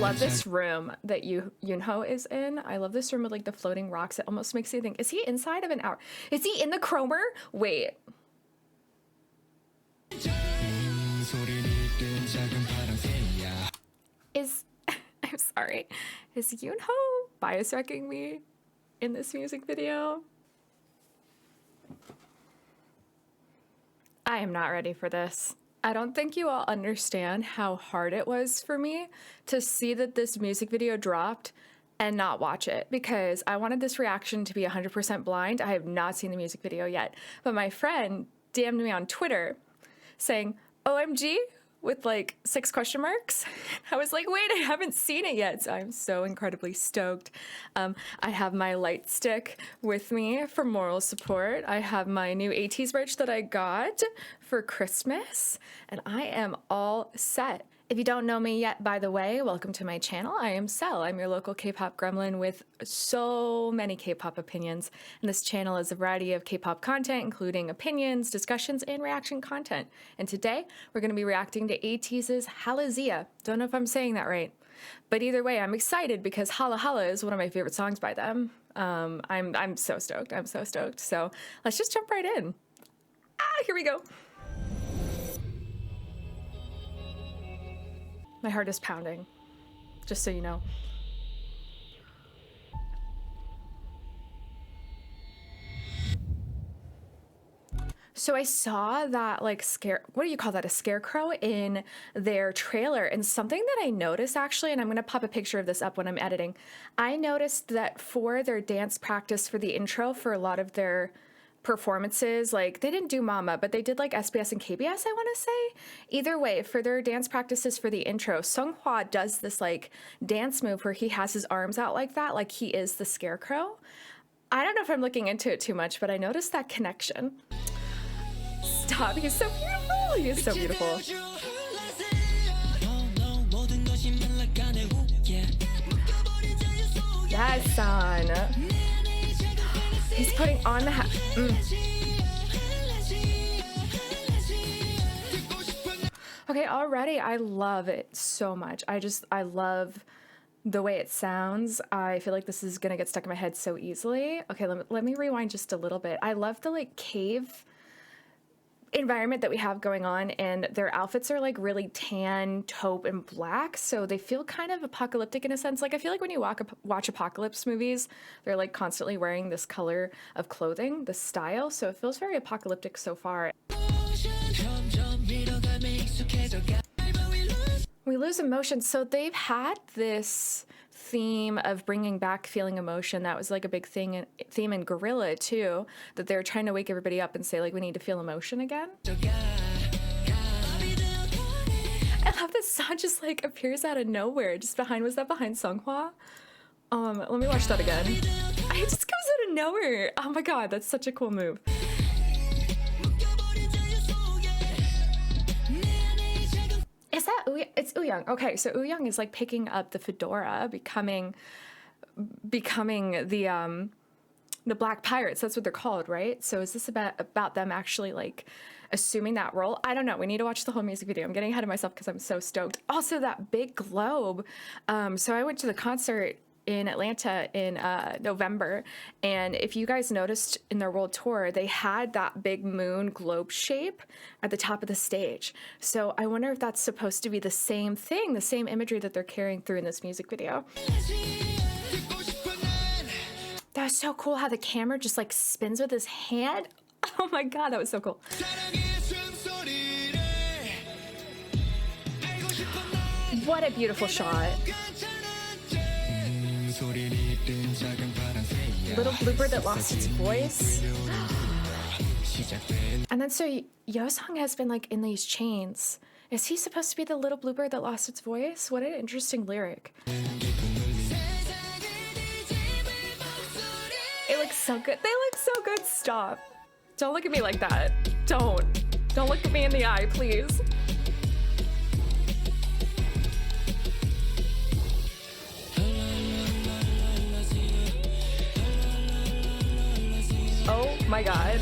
love this room that Yunho is in. I love this room with like the floating rocks. It almost makes me think, is he inside of an hour? Is he in the Cromer? Wait. I'm sorry. Is Yunho bias wrecking me in this music video? I am not ready for this. I don't think you all understand how hard it was for me to see that this music video dropped and not watch it, because I wanted this reaction to be 100% blind. I have not seen the music video yet, but my friend DM'd me on Twitter saying, OMG, with like 6 question marks. I was like, wait, I haven't seen it yet. So I'm so incredibly stoked. I have my light stick with me for moral support. I have my new ATEEZ merch that I got for Christmas, and I am all set. If you don't know me yet, by the way, welcome to my channel. I am Sel. I'm your local K-pop gremlin with so many K-pop opinions. And this channel is a variety of K-pop content, including opinions, discussions, and reaction content. And today, we're going to be reacting to ATEEZ's HALAZIA. Don't know if I'm saying that right. But either way, I'm excited because Hala Hala is one of my favorite songs by them. I'm so stoked. I'm so stoked. So let's just jump right in. Here we go. My heart is pounding, just so you know. So I saw that like what do you call that? A scarecrow in their trailer, and something that I noticed actually, and I'm gonna pop a picture of this up when I'm editing. I noticed that for their dance practice for the intro for a lot of their performances, like they didn't do Mama, but they did like SBS and KBS, I want to say. Either way, for their dance practices for the intro, Seonghwa does this like dance move where he has his arms out like that, like he is the scarecrow. I don't know if I'm looking into it too much, but I noticed that connection. Stop, he's so beautiful. He is so beautiful. Yes, son. He's putting on the Okay, already I love it so much. I love the way it sounds. I feel like this is gonna get stuck in my head so easily. Okay, let me rewind just a little bit. I love the like cave environment that we have going on, and their outfits are like really tan, taupe, and black, so they feel kind of apocalyptic in a sense. Like I feel like when you watch apocalypse movies, they're like constantly wearing this color of clothing, this style, so it feels very apocalyptic so far. We lose emotion. So they've had this theme of bringing back feeling emotion. That was like a big theme in Gorilla too, that they're trying to wake everybody up and say like we need to feel emotion again. I love this song just like appears out of nowhere, just behind, was that behind Seonghwa? Let me watch that again. It just comes out of nowhere. Oh my god, that's such a cool move. Is that it's Wooyoung? Okay, so Wooyoung is like picking up the fedora, becoming the Black Pirates. That's what they're called, right? So is this about them actually like assuming that role? I don't know. We need to watch the whole music video. I'm getting ahead of myself because I'm so stoked. Also, that big globe. So I went to the concert in Atlanta in November, and if you guys noticed in their world tour, they had that big moon globe shape at the top of the stage. So I wonder if that's supposed to be the same thing, the same imagery that they're carrying through in this music video. That was so cool how the camera just like spins with his hand. Oh my god, that was so cool. What a beautiful shot. Little blooper that lost its voice. And then so Yeosang has been like in these chains. Is he supposed to be the little blooper that lost its voice? What an interesting lyric. It looks so good. They look so good. Stop. Don't look at me like that. Don't look at me in the eye, please. Oh my god.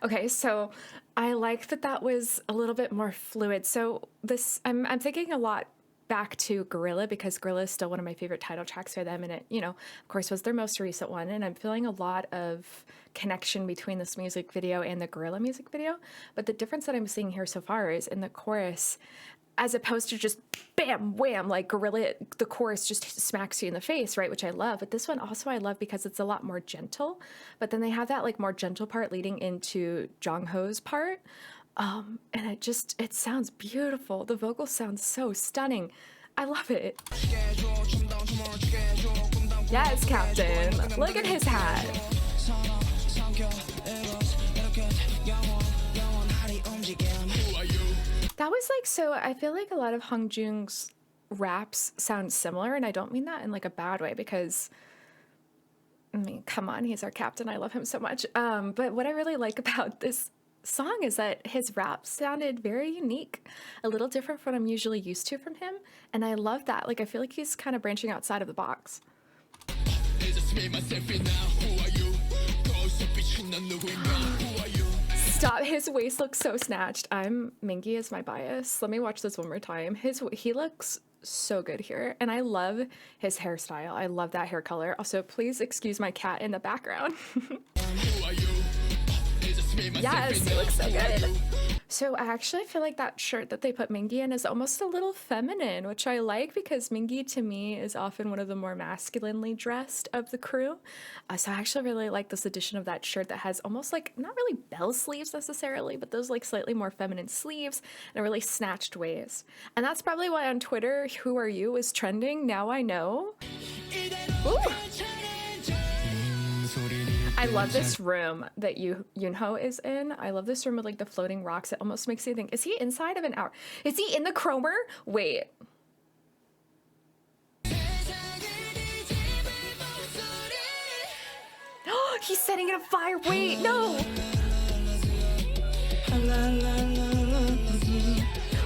Okay, so I like that that was a little bit more fluid. So this, I'm thinking a lot back to Gorilla because Gorilla is still one of my favorite title tracks by them, and it, you know, of course, was their most recent one. And I'm feeling a lot of connection between this music video and the Gorilla music video. But the difference that I'm seeing here so far is in the chorus, as opposed to just bam, wham, like Gorilla, the chorus just smacks you in the face, right? Which I love. But this one also I love because it's a lot more gentle. But then they have that like more gentle part leading into Jongho's part. And it sounds beautiful. The vocals sound so stunning. I love it. Yes, Captain. Look at his hat. That was like, so I feel like a lot of Hongjoong's raps sound similar, and I don't mean that in like a bad way because, I mean, come on, he's our captain. I love him so much. But what I really like about this song is that his rap sounded very unique, a little different from what I'm usually used to from him. And I love that. Like, I feel like he's kind of branching outside of the box. Stop, his waist looks so snatched. Mingi is my bias. Let me watch this one more time. He looks so good here, and I love his hairstyle. I love that hair color. Also, please excuse my cat in the background. Yes, he looks so good. So I actually feel like that shirt that they put Mingi in is almost a little feminine, which I like because Mingi to me is often one of the more masculinely dressed of the crew. So I actually really like this addition of that shirt that has almost like, not really bell sleeves necessarily, but those like slightly more feminine sleeves and a really snatched waist. And that's probably why on Twitter, "Who Are You" is trending. Now I know. Ooh. I love this room that Yoonho is in. I love this room with like the floating rocks. It almost makes you think, is he inside of an hour? Is he in the chromer? Wait. He's setting it on fire. Wait, no.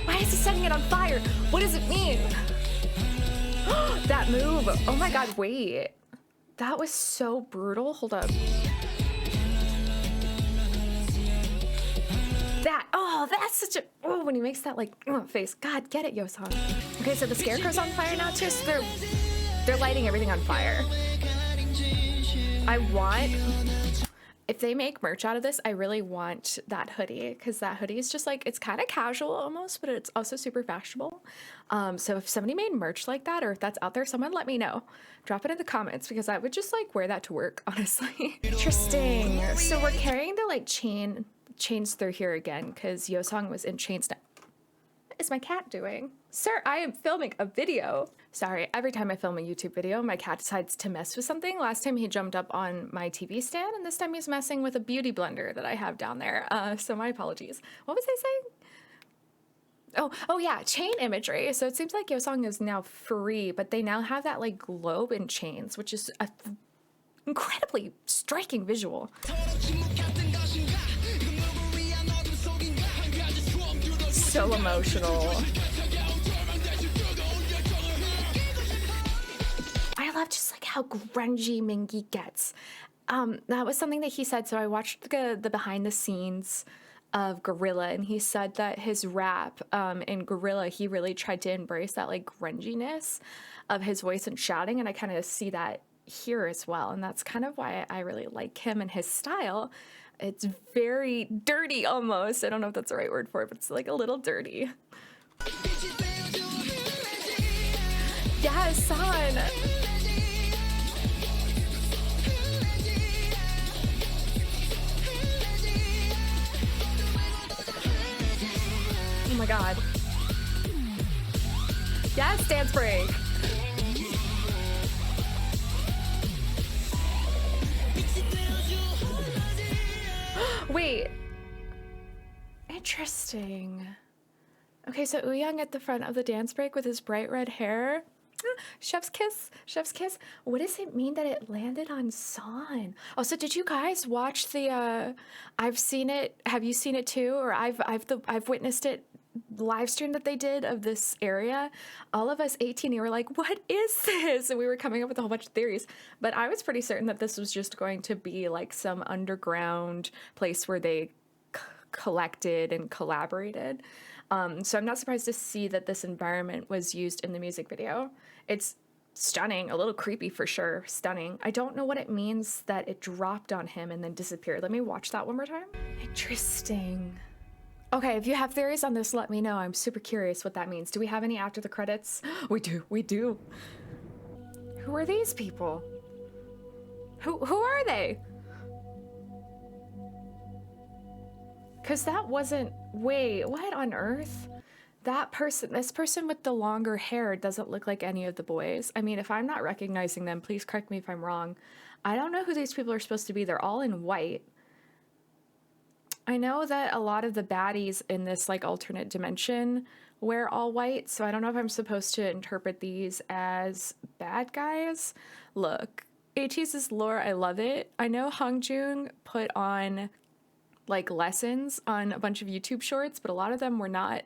Why is he setting it on fire? What does it mean? That move. Oh my God, wait. That was so brutal. Hold up. That's such a, oh, when he makes that like face. God, get it, Yosong. Okay, so the scarecrow's on fire now too, so they're lighting everything on fire. If they make merch out of this, I really want that hoodie, because that hoodie is just like, it's kind of casual almost, but it's also super fashionable. So if somebody made merch like that, or if that's out there, someone let me know. Drop it in the comments, because I would just like wear that to work, honestly. Interesting. So we're carrying the like chains through here again, because Yosong was in chains now. What is my cat doing? Sir, I am filming a video. Sorry, every time I film a YouTube video, my cat decides to mess with something. Last time he jumped up on my TV stand, and this time he's messing with a beauty blender that I have down there. So my apologies. What was I saying? Oh yeah, chain imagery. So it seems like Yosong is now free, but they now have that like globe in chains, which is a incredibly striking visual. So emotional. I love just like how grungy Mingi gets. That was something that he said. So I watched the behind the scenes of Gorilla, and he said that his rap in Gorilla, he really tried to embrace that like grunginess of his voice and shouting, and I kind of see that here as well, and that's kind of why I really like him and his style. It's very dirty almost. I don't know if that's the right word for it, but it's like a little dirty. Yes, son. Oh my God. Yes, dance break. Wait. Interesting. Okay, so Wooyoung at the front of the dance break with his bright red hair. Chef's kiss, chef's kiss. What does it mean that it landed on San? Oh, so did you guys watch the I've seen it, have you seen it too? Or I've witnessed it, live stream that they did of this area. All of us 18 were like, what is this? And we were coming up with a whole bunch of theories, but I was pretty certain that this was just going to be like some underground place where they collected and collaborated. So I'm not surprised to see that this environment was used in the music video. It's stunning, a little creepy for sure, stunning. I don't know what it means that it dropped on him and then disappeared. Let me watch that one more time. Interesting. Okay, if you have theories on this, let me know. I'm super curious what that means. Do we have any after the credits? We do. Who are these people? Who are they? Because that wasn't, wait, what on earth? This person with the longer hair doesn't look like any of the boys. I mean, if I'm not recognizing them, please correct me if I'm wrong. I don't know who these people are supposed to be. They're all in white. I know that a lot of the baddies in this like alternate dimension wear all white, so I don't know if I'm supposed to interpret these as bad guys. Look, ATEEZ's lore, I love it. I know Hongjoong put on like lessons on a bunch of YouTube shorts, but a lot of them were not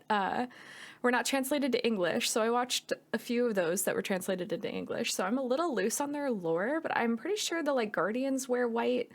translated to English. So I watched a few of those that were translated into English. So I'm a little loose on their lore, but I'm pretty sure the like Guardians wear white.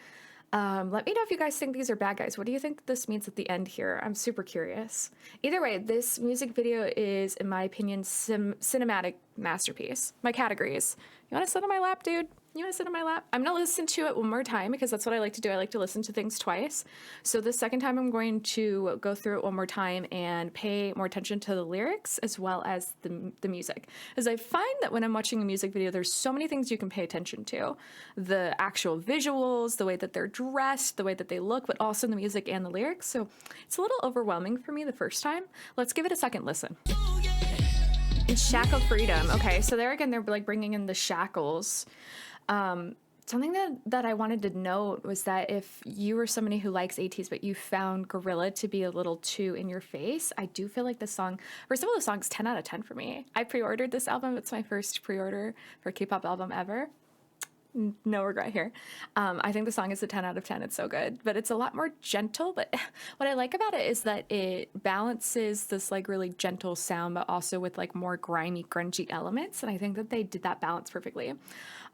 Let me know if you guys think these are bad guys. What do you think this means at the end here? I'm super curious. Either way, this music video is, in my opinion, cinematic masterpiece. My categories. You want to sit on my lap, dude? You want to sit on my lap? I'm going to listen to it one more time because that's what I like to do. I like to listen to things twice. So the second time I'm going to go through it one more time and pay more attention to the lyrics as well as the music. As I find that when I'm watching a music video, there's so many things you can pay attention to. The actual visuals, the way that they're dressed, the way that they look, but also the music and the lyrics. So it's a little overwhelming for me the first time. Let's give it a second listen. And shackle freedom. Okay, so there again, they're like bringing in the shackles. Something that I wanted to note was that if you were somebody who likes ATEEZ but you found Gorilla to be a little too in your face, I do feel like this song, first of all, the song's 10 out of 10 for me. I pre-ordered this album. It's my first pre-order for a K-pop album ever. No regret here. I think the song is a 10 out of 10. It's so good, but it's a lot more gentle. But what I like about it is that it balances this like really gentle sound, but also with like more grimy, grungy elements. And I think that they did that balance perfectly.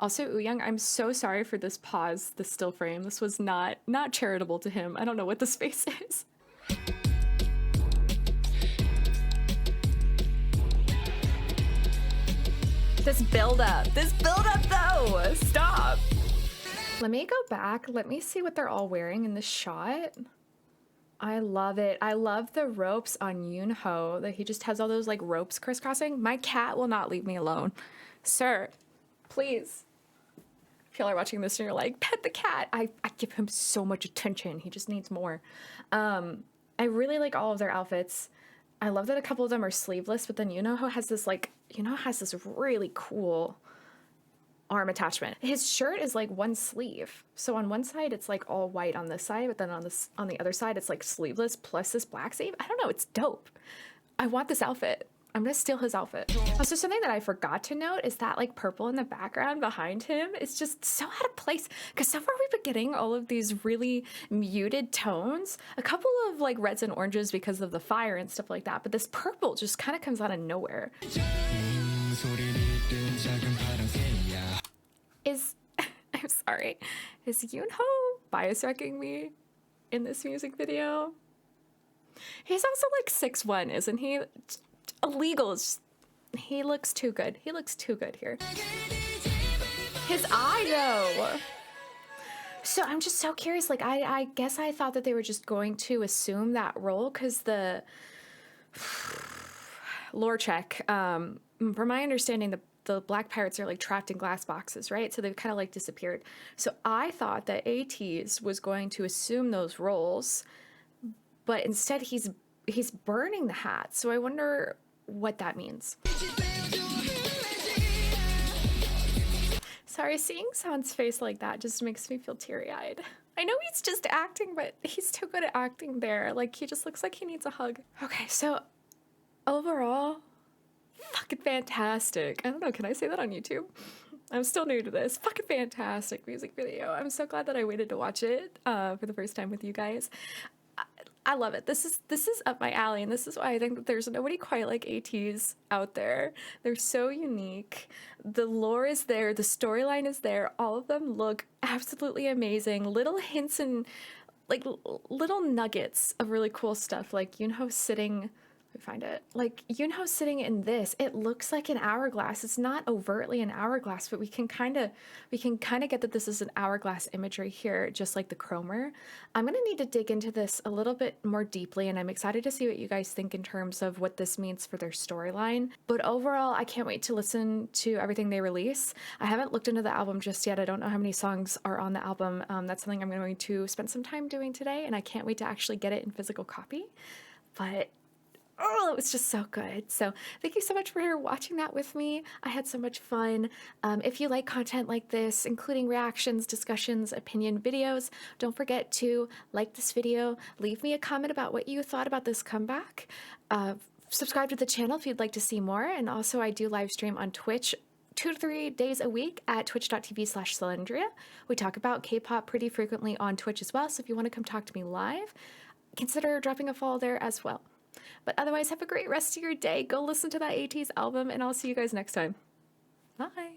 Also, Wooyoung, I'm so sorry for this pause, this still frame. This was not charitable to him. I don't know what this face is. This build up though, stop. Let me go back. Let me see what they're all wearing in this shot. I love it. I love the ropes on Yoonho, that he just has all those like ropes crisscrossing. My cat will not leave me alone. Sir, please. If y'all are watching this and you're like, pet the cat. I give him so much attention. He just needs more. I really like all of their outfits. I love that a couple of them are sleeveless, but then Yoonho has this like, has this really cool arm attachment. His shirt is like one sleeve. So on one side, it's like all white on this side, but then on the other side, it's like sleeveless plus this black sleeve. I don't know. It's dope. I want this outfit. I'm gonna steal his outfit. Also, something that I forgot to note is that like purple in the background behind him is just so out of place, because so far we've been getting all of these really muted tones, a couple of like reds and oranges because of the fire and stuff like that, but this purple just kind of comes out of nowhere. I'm sorry, is Yoonho bias wrecking me in this music video? He's also like 6'1", isn't he? Illegal. He looks too good. He looks too good here. His eye though. So I'm just so curious. Like I guess I thought that they were just going to assume that role because the lore check. From my understanding, the black pirates are like trapped in glass boxes, right? So they've kind of like disappeared. So I thought that ATEEZ was going to assume those roles, but instead he's burning the hat. So I wonder what that means. Sorry, seeing San's face like that just makes me feel teary-eyed. I know he's just acting, but he's too good at acting there. Like, he just looks like he needs a hug. Okay, so overall, fucking fantastic. I don't know, can I say that on YouTube? I'm still new to this. Fucking fantastic music video. I'm so glad that I waited to watch it for the first time with you guys. I love it. This is up my alley, and this is why I think that there's nobody quite like ATEEZ out there. They're so unique. The lore is there. The storyline is there. All of them look absolutely amazing. Little hints and like little nuggets of really cool stuff. Like Yunho sitting, let me find it. Like Yunho sitting in this, it looks like an hourglass. It's not overtly an hourglass, but we can kind of get that this is an hourglass imagery here, just like the chromer. I'm gonna need to dig into this a little bit more deeply, and I'm excited to see what you guys think in terms of what this means for their storyline. But overall, I can't wait to listen to everything they release. I haven't looked into the album just yet. I don't know how many songs are on the album. That's something I'm going to spend some time doing today, and I can't wait to actually get it in physical copy. But oh, it was just so good. So thank you so much for watching that with me. I had so much fun. If you like content like this, including reactions, discussions, opinion videos, don't forget to like this video, leave me a comment about what you thought about this comeback. Subscribe to the channel if you'd like to see more. And also I do live stream on Twitch 2 to 3 days a week at twitch.tv/Cylindria. We talk about K-pop pretty frequently on Twitch as well. So if you want to come talk to me live, consider dropping a follow there as well. But otherwise, have a great rest of your day. Go listen to that ATEEZ album, and I'll see you guys next time. Bye.